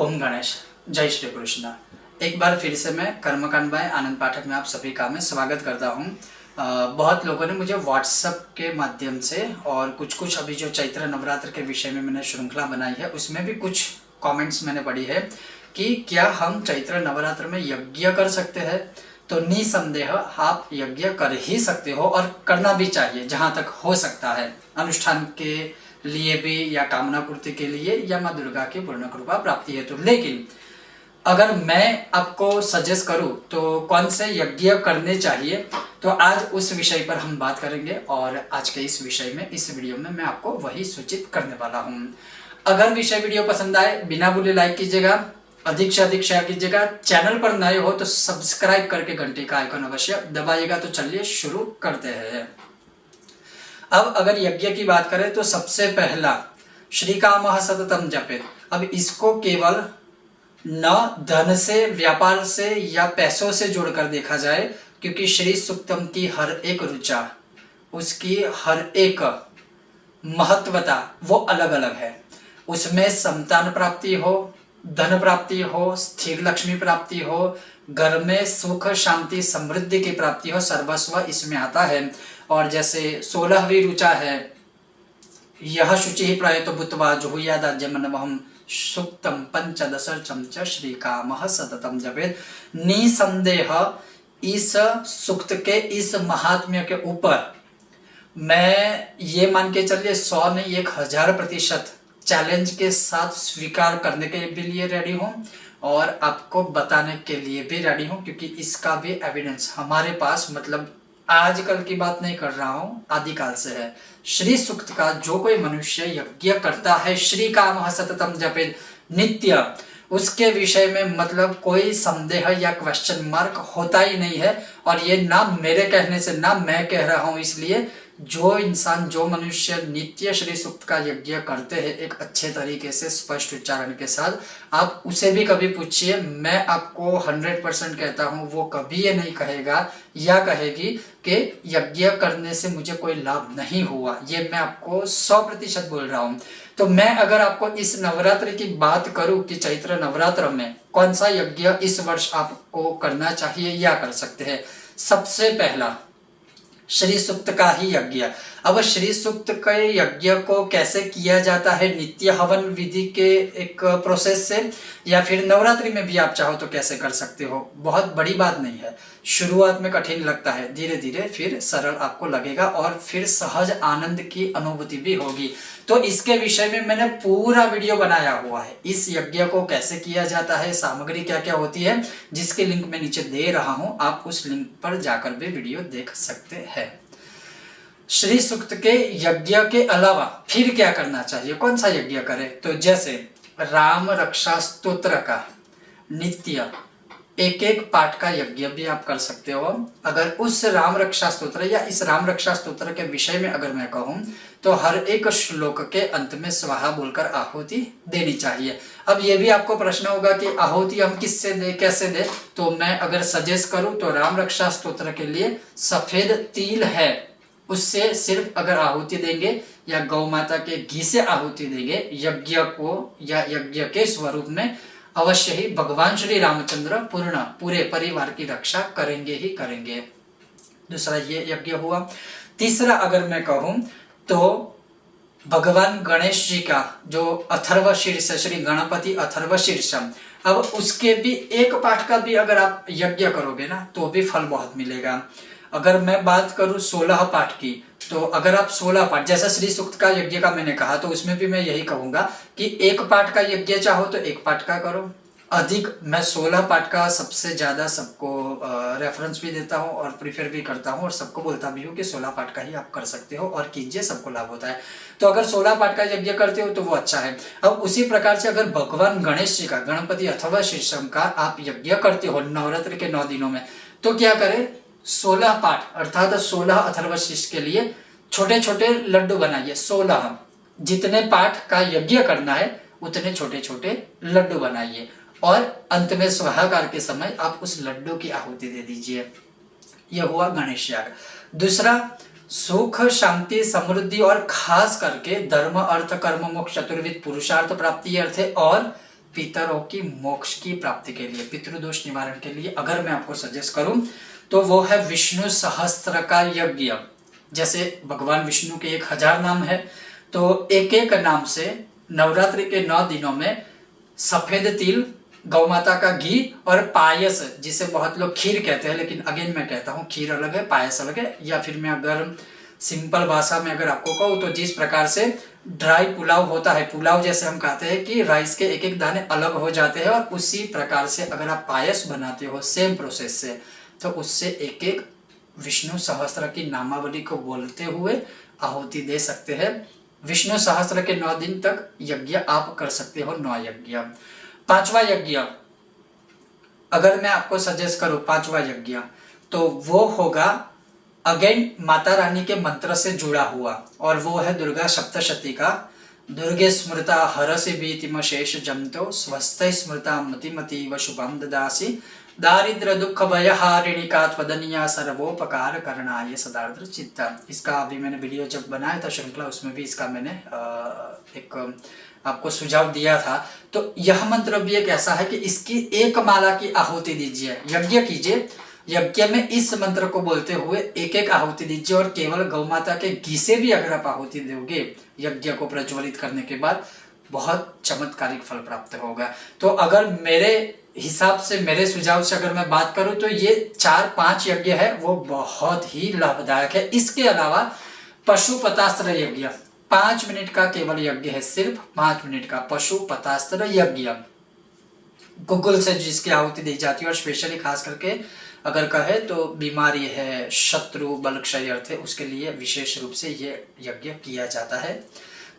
ओम गणेश, जय श्री कृष्ण। एक बार फिर से मैं कर्मकांड बाय आनंद पाठक में आप सभी का मैं स्वागत करता हूँ। बहुत लोगों ने मुझे व्हाट्सएप के माध्यम से और कुछ अभी जो चैत्र नवरात्र के विषय में मैंने श्रृंखला बनाई है उसमें भी कुछ कमेंट्स मैंने पढ़ी है कि क्या हम चैत्र नवरात्र में यज्ञ कर सकते हैं। तो निसंदेह आप यज्ञ कर ही सकते हो और करना भी चाहिए जहाँ तक हो सकता है, अनुष्ठान के लिए भी या कामना पूर्ति के लिए या माँ दुर्गा की पूर्ण कृपा प्राप्ति हेतु। लेकिन अगर मैं आपको सजेस्ट करूं तो कौन से यज्ञ करने चाहिए, तो आज उस विषय पर हम बात करेंगे और आज के इस विषय में इस वीडियो में मैं आपको वही सूचित करने वाला हूं। अगर विषय वीडियो पसंद आए बिना भूले लाइक कीजिएगा, अधिक से अधिक शेयर कीजिएगा। चैनल पर नए हो तो सब्सक्राइब करके घंटी का आइकन अवश्य दबाइएगा। तो चलिए शुरू करते हैं। अब अगर यज्ञ की बात करें तो सबसे पहला श्री कामः सततम जपेत। अब इसको केवल न धन से, व्यापार से या पैसों से जोड़कर देखा जाए, क्योंकि श्री सुक्तम की हर एक ऋचा, उसकी हर एक महत्वता वो अलग अलग है। उसमें संतान प्राप्ति हो, धन प्राप्ति हो, स्थिर लक्ष्मी प्राप्ति हो, घर में सुख शांति समृद्धि की प्राप्ति हो, सर्वस्व इसमें आता है। और जैसे 16वीं ऋचा है, यह शुचि ही प्रयतो भूत्वा जुहुयादाज्यमनवहं सुक्तम पंचदशर्चम च श्री कामः सततम जपेत। निसंदेह इस सुक्त के, इस महात्म्य के ऊपर मैं ये मान के चलिए 100 नहीं 1000% चैलेंज के साथ स्वीकार करने के भी लिए रेडी हूँ और आपको बताने के लिए भी रेडी हूँ, क्योंकि इसका भी एविडेंस हमारे पास, मतलब आजकल की बात नहीं कर रहा हूँ, आदिकाल से है। श्री सुक्त का जो कोई मनुष्य यज्ञ करता है, श्री कामः सततम जपेत नित्य, उसके विषय में मतलब कोई संदेह या क्वेश्चन मार्क होता ही नहीं है। और ये ना मेरे कहने से, ना मैं कह रहा हूँ, इसलिए जो इंसान, जो मनुष्य नित्य श्री सुक्त का यज्ञ करते हैं एक अच्छे तरीके से स्पष्ट उच्चारण के साथ, आप उसे भी कभी पूछिए, मैं आपको 100% कहता हूँ वो कभी ये नहीं कहेगा या कहेगी कि यज्ञ करने से मुझे कोई लाभ नहीं हुआ। ये मैं आपको 100% बोल रहा हूँ। तो मैं अगर आपको इस नवरात्र की बात करूं कि चैत्र नवरात्र में कौन सा यज्ञ इस वर्ष आपको करना चाहिए या कर सकते हैं, सबसे पहला श्री सुक्त का ही यज्ञ। अब श्री सुक्त के यज्ञ को कैसे किया जाता है, नित्य हवन विधि के एक प्रोसेस से, या फिर नवरात्रि में भी आप चाहो तो कैसे कर सकते हो, बहुत बड़ी बात नहीं है। शुरुआत में कठिन लगता है, धीरे धीरे फिर सरल आपको लगेगा और फिर सहज आनंद की अनुभूति भी होगी। तो इसके विषय में मैंने पूरा वीडियो बनाया हुआ है, इस यज्ञ को कैसे किया जाता है, सामग्री क्या क्या होती है, जिसकी लिंक मैं नीचे दे रहा हूं, आप उस लिंक पर जाकर भी वीडियो देख सकते हैं। श्री सुक्त के यज्ञ के अलावा फिर क्या करना चाहिए, कौन सा यज्ञ करें, तो जैसे राम रक्षा स्तोत्र का नित्य एक एक पाठ का यज्ञ भी आप कर सकते हो। अगर उस राम रक्षा स्तोत्र या इस राम रक्षा स्तोत्र के विषय में अगर मैं कहूं तो हर एक श्लोक के अंत में स्वाहा बोलकर आहुति देनी चाहिए। अब ये भी आपको प्रश्न होगा कि आहुति हम किससे दे, कैसे दे, तो मैं अगर सजेस्ट करूं तो राम रक्षा स्तोत्र के लिए सफेद तिल है, उससे सिर्फ अगर आहुति देंगे या गौ माता के घी से आहुति देंगे यज्ञ को, या यज्ञ के स्वरूप में अवश्य ही भगवान श्री रामचंद्र पूरे परिवार की रक्षा करेंगे ही करेंगे। दूसरा ये यज्ञ हुआ। तीसरा अगर मैं कहूं तो भगवान गणेश जी का जो अथर्व शीर्ष, श्री गणपति अथर्व शीर्षम, अब उसके भी एक पाठ का भी अगर आप यज्ञ करोगे ना तो भी फल बहुत मिलेगा। अगर मैं बात करूं 16 पाठ की, तो अगर आप 16 पाठ, जैसा श्री सुक्त का यज्ञ का मैंने कहा, तो उसमें भी मैं यही कहूंगा कि एक पाठ का यज्ञ चाहो तो एक पाठ का करो। अधिक मैं 16 पाठ का सबसे ज्यादा सबको रेफरेंस भी देता हूं और प्रीफर भी करता हूं और सबको बोलता भी हूं कि 16 पाठ का ही आप कर सकते हो और कीजिए, सबको लाभ होता है। तो अगर 16 पाठ का यज्ञ करते हो तो वो अच्छा है। अब उसी प्रकार से अगर भगवान गणेश जी का, गणपति अथवा शीर्षम का आप यज्ञ करते हो नवरात्रि के 9 दिनों में, तो क्या करें, 16 पाठ अर्थात 16 अथर्वशीर्ष के लिए छोटे छोटे लड्डू बनाइए। 16 जितने पाठ का यज्ञ करना है उतने छोटे छोटे लड्डू बनाइए और अंत में स्वाहाकार के समय आप उस लड्डू की आहुति दे दीजिए। यह हुआ गणेश याग। दूसरा, सुख शांति समृद्धि और खास करके धर्म अर्थ कर्म मोक्ष चतुर्विध पुरुषार्थ प्राप्ति अर्थ है। और पितरों की मोक्ष की प्राप्ति के लिए, पितृदोष निवारण के लिए अगर मैं आपको सजेस्ट करूं तो वो है विष्णु सहस्त्र का यज्ञ। जैसे भगवान विष्णु के 1000 नाम है, तो एक एक नाम से नवरात्रि के 9 दिनों में सफेद तिल, गौ माता का घी और पायस, जिसे बहुत लोग खीर कहते हैं, लेकिन अगेन मैं कहता हूँ खीर अलग है, पायस अलग है। या फिर मैं अगर सिंपल भाषा में अगर आपको कहूँ तो जिस प्रकार से ड्राई पुलाव होता है, पुलाव जैसे हम कहते हैं कि राइस के एक एक दाने अलग हो जाते हैं, और उसी प्रकार से अगर आप पायस बनाते हो सेम प्रोसेस से, तो उससे एक एक विष्णु सहस्त्र की नामावली को बोलते हुए आहुति दे सकते हैं। विष्णु सहस्त्र के 9 दिन तक यज्ञ आप कर सकते हो, 9 यज्ञ। 5वां यज्ञ अगर मैं आपको सजेस्ट करूं, 5वां यज्ञ तो वो होगा अगेन माता रानी के मंत्र से जुड़ा हुआ, और वो है दुर्गा सप्तशती का। दुर्गे स्मृता हरसि भीतिम शेष जंतो स्वस्थ स्मृता मतिमति व शुभम ददासी दारिद्र दुख भयहारिणी का त्वदनीया सर्वोपकार करणाय सदार्द्र चित्ता। इसका अभी मैंने वीडियो जब बनाया था श्रृंखला, उसमें भी इसका मैंने एक आपको सुझाव दिया था। तो यह मंत्र भी एक ऐसा है कि इसकी एक माला की आहुति दीजिए, यज्ञ कीजिए, यज्ञ में इस मंत्र को बोलते हुए एक एक आहुति दीजिए, और केवल गौ माता के घी से भी अगर आप आहुति दोगे यज्ञ को प्रज्वलित करने के बाद, बहुत चमत्कारिक फल प्राप्त होगा। तो अगर मेरे हिसाब से, मेरे सुझाव से अगर मैं बात करूं तो ये 4-5 यज्ञ है वो बहुत ही लाभदायक है। इसके अलावा पशुपतास्त्र यज्ञ 5 मिनट का केवल यज्ञ है, सिर्फ 5 मिनट का पशुपतास्त्र यज्ञ, गुग्गुल से जिसकी आहुति दी जाती है, और स्पेशली खास करके अगर कहे तो बीमारी है, शत्रु बल क्षय अर्थ है, उसके लिए विशेष रूप से ये यज्ञ किया जाता है।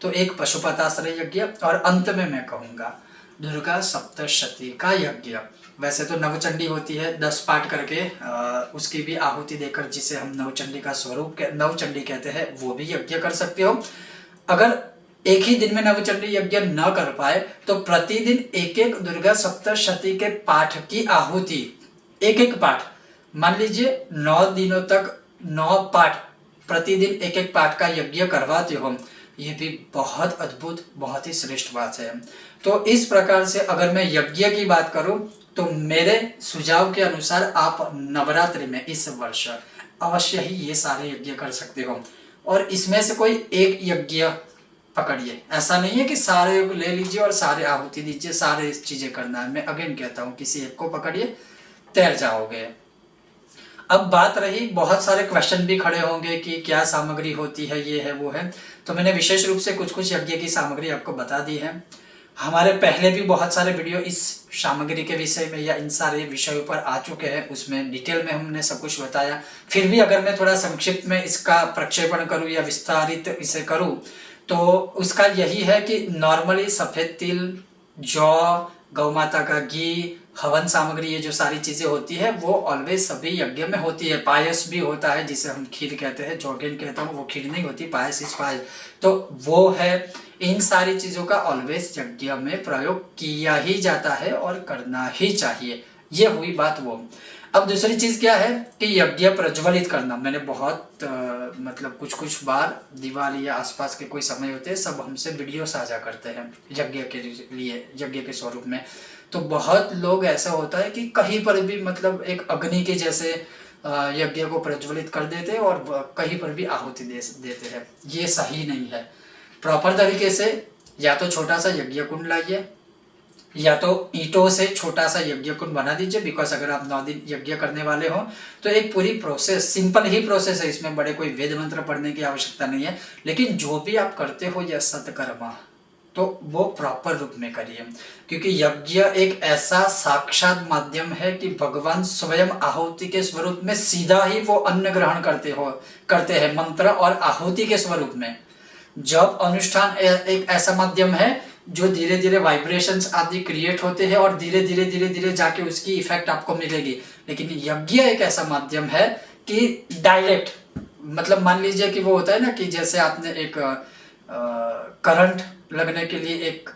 तो एक पशुपतास्त्र यज्ञ, और अंत में मैं कहूंगा दुर्गा सप्तशती का यज्ञ। वैसे तो नवचंडी होती है 10 पाठ करके, उसकी भी आहुति देकर, जिसे हम नवचंडी का स्वरूप नवचंडी कहते हैं, वो भी यज्ञ कर सकते हो। अगर एक ही दिन में नवचंडी यज्ञ न कर पाए तो प्रतिदिन एक एक दुर्गा सप्तशती के पाठ की आहुति, एक एक पाठ, मान लीजिए 9 दिनों तक 9 पाठ, प्रतिदिन एक एक पाठ का यज्ञ करवाते हो, ये भी बहुत अद्भुत, बहुत ही श्रेष्ठ बात है। तो इस प्रकार से अगर मैं यज्ञ की बात करूं तो मेरे सुझाव के अनुसार आप नवरात्रि में इस वर्ष अवश्य ही ये सारे यज्ञ कर सकते हो, और इसमें से कोई एक यज्ञ पकड़िए। ऐसा नहीं है कि सारे ले लीजिए और सारे आहुति दीजिए, सारे चीजें करना है। मैं अगेन कहता हूँ किसी एक को पकड़िए, तैर जाओगे। अब बात रही, बहुत सारे क्वेश्चन भी खड़े होंगे कि क्या सामग्री होती है, ये है वो है, तो मैंने विशेष रूप से कुछ कुछ यज्ञ की सामग्री आपको बता दी है। हमारे पहले भी बहुत सारे वीडियो इस सामग्री के विषय में या इन सारे विषयों पर आ चुके हैं, उसमें डिटेल में हमने सब कुछ बताया। फिर भी अगर मैं थोड़ा संक्षिप्त में इसका प्रक्षेपण करूं या विस्तारित इसे करूं तो उसका यही है कि नॉर्मली सफेद तिल, जौ, गौ माता का घी, हवन सामग्री, ये जो सारी चीजें होती है वो ऑलवेज सभी यज्ञ में होती है। पायस भी होता है जिसे हम खीर कहते हैं, जो अगेन कहता हूँ वो खीर नहीं होती, पायस इस पायस, तो वो है। इन सारी चीजों का ऑलवेज यज्ञ में प्रयोग किया ही जाता है और करना ही चाहिए। ये हुई बात वो। अब दूसरी चीज क्या है कि यज्ञ प्रज्वलित करना। मैंने बहुत मतलब कुछ बार दिवाली या आसपास के कोई समय होते हैं, सब हमसे वीडियो साझा करते हैं यज्ञ के लिए, यज्ञ के स्वरूप में। तो बहुत लोग ऐसा होता है कि कहीं पर भी मतलब एक अग्नि के जैसे यज्ञ को प्रज्वलित कर देते हैं और कहीं पर भी आहुति देते हैं। ये सही नहीं है। प्रॉपर तरीके से या तो छोटा सा यज्ञ कुंड लाइए, या तो ईंटों से छोटा सा यज्ञ कुंड बना दीजिए। बिकॉज अगर आप 9 दिन यज्ञ करने वाले हो तो एक पूरी प्रोसेस, सिंपल ही प्रोसेस है, इसमें बड़े कोई वेद मंत्र पढ़ने की आवश्यकता नहीं है। लेकिन जो भी आप करते हो यह सत्कर्म, तो वो प्रॉपर रूप में करिए, क्योंकि यज्ञ एक ऐसा साक्षात माध्यम है कि भगवान स्वयं आहुति के स्वरूप में सीधा ही वो अन्न ग्रहण करते हैं मंत्र और आहुति के स्वरूप में। जब अनुष्ठान एक ऐसा माध्यम है जो धीरे धीरे वाइब्रेशंस आदि क्रिएट होते हैं और धीरे धीरे जाके उसकी इफेक्ट आपको मिलेगी। लेकिन यज्ञ एक ऐसा माध्यम है कि डायरेक्ट, मतलब मान लीजिए कि वो होता है ना कि जैसे आपने एक करंट लगने के लिए एक,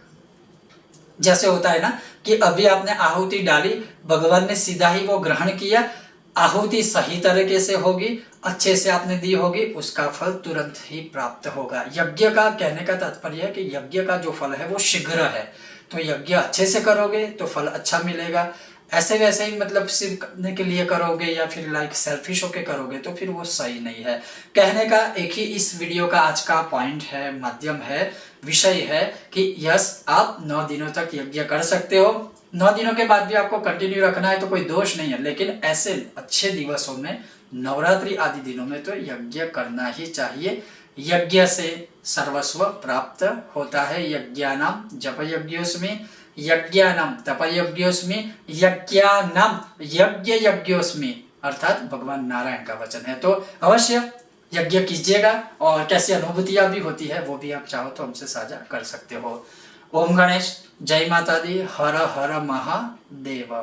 जैसे होता है ना कि अभी आपने आहुति डाली, भगवान ने सीधा ही वो ग्रहण किया, आहुति सही तरीके से होगी, अच्छे से आपने दी होगी, उसका फल तुरंत ही प्राप्त होगा। यज्ञ का कहने का तात्पर्य है कि यज्ञ का जो फल है वो शीघ्र है। तो यज्ञ अच्छे से करोगे तो फल अच्छा मिलेगा। ऐसे वैसे ही मतलब सिर्फ करने के लिए करोगे या फिर लाइक सेल्फिश होके करोगे तो फिर वो सही नहीं है। कहने का एक ही इस वीडियो का आज का पॉइंट है, माध्यम है, विषय है कि यस, आप 9 दिनों तक यज्ञ कर सकते हो। 9 दिनों के बाद भी आपको कंटिन्यू रखना है तो कोई दोष नहीं है, लेकिन ऐसे अच्छे दिवसों में, नवरात्रि आदि दिनों में तो यज्ञ करना ही चाहिए। यज्ञ से सर्वस्व प्राप्त होता है। यज्ञानाम जपयज्ञोस्मि, यज्ञानाम तपयज्ञोस्मि, यज्ञानाम यज्ञ यज्ञोस्मि, अर्थात भगवान नारायण का वचन है। तो अवश्य यज्ञ कीजिएगा और कैसी अनुभूतियां भी होती है वो भी आप चाहो तो हमसे साझा कर सकते हो। ओम गणेश, जय माता दी, हर हर महादेव।